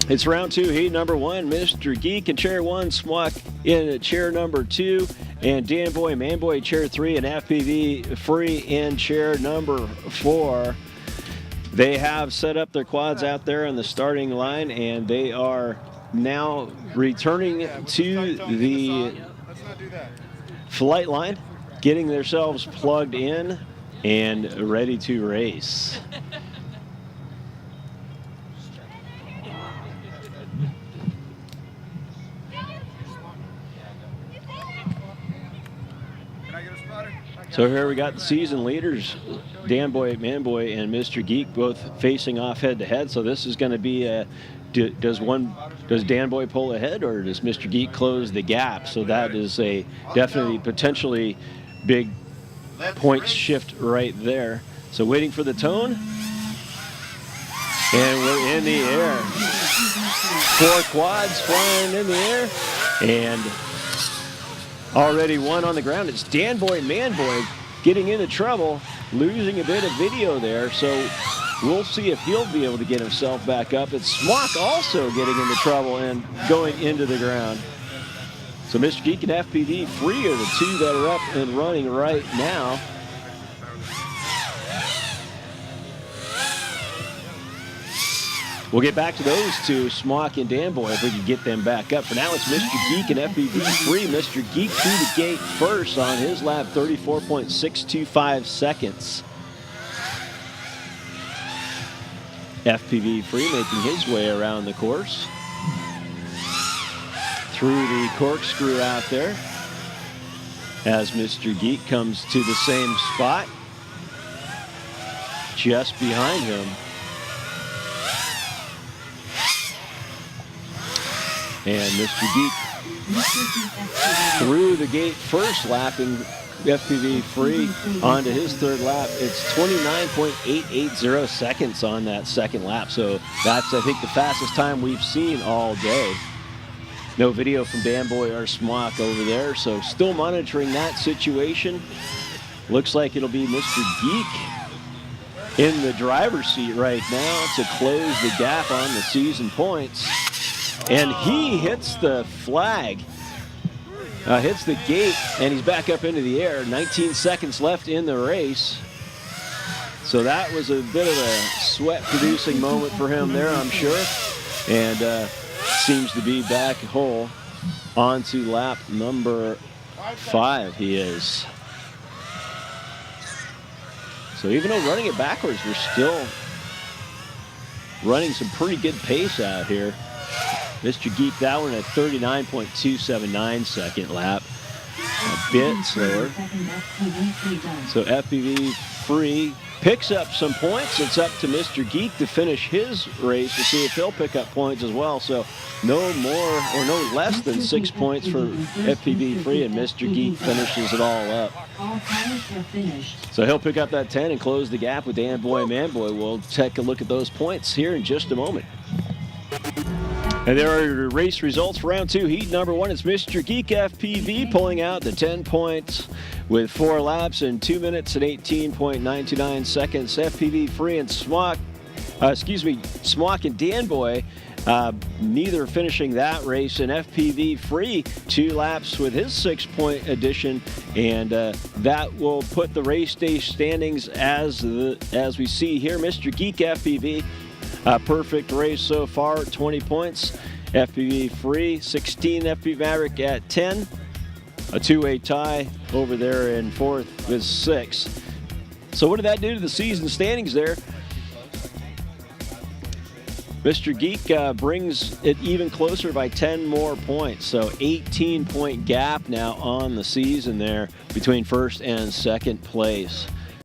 It's round two, heat number one. Mr. Geek in chair one, Smock in chair number two, and danboymanboy chair three, and FPV Free in chair number four. They have set up their quads out there on the starting line, and they are now returning to the flight line, getting themselves plugged in and ready to race. So here we got the season leaders, danboymanboy and Mr. Geek, both facing off head-to-head. So this is going to be a, does Danboy pull ahead, or does Mr. Geek close the gap? So that is a definitely potentially big point shift right there. So waiting for the tone, and we're in the air. Four quads flying in the air, and already one on the ground. It's danboymanboy getting into trouble, losing a bit of video there. So we'll see if he'll be able to get himself back up. It's Smock also getting into trouble and going into the ground. So Mr. Geek and FPV Free are the two that are up and running right now. We'll get back to those two, Smock and Danboy, if we can get them back up. For now, it's Mr. Geek and FPV Free. Mr. Geek through the gate first on his lap, 34.625 seconds. FPV Free making his way around the course. Through the corkscrew out there as Mr. Geek comes to the same spot just behind him. And Mr. Geek through the gate first, lapping FPV Free onto his third lap. It's 29.880 seconds on that second lap. So that's, I think, the fastest time we've seen all day. No video from Danboy or Smock over there, so still monitoring that situation. Looks like it'll be Mr. Geek in the driver's seat right now to close the gap on the season points. And he hits the flag, hits the gate, and he's back up into the air. 19 seconds left in the race. So that was a bit of a sweat-producing moment for him there, I'm sure. And seems to be back whole onto lap number 5 he is. So even though running it backwards, we're still running some pretty good pace out here. Mr. Geek, that one at 39.279 second lap. A bit slower. So FPV Free picks up some points. It's up to Mr. Geek to finish his race to see if he'll pick up points as well. So no more or no less than 6 points for FPV Free, and Mr. Geek finishes it all up. So he'll pick up that 10 and close the gap with danboymanboy. We'll take a look at those points here in just a moment. And there are your race results for round 2, heat number 1. It's Mr. Geek FPV pulling out the 10 points with 4 laps in 2 minutes and 18.929 seconds. FPV Free and Smock and Danboy, neither finishing that race. And FPV Free 2 laps with his 6-point addition, and that will put the race day standings as we see here. Mr. Geek FPV. Perfect race so far, 20 points. FPV Free, 16. FPV Maverick at 10. A two-way tie over there in 4th with 6. So what did that do to the season standings there? Mr. Geek brings it even closer by 10 more points. So 18-point gap now on the season there between 1st and 2nd place.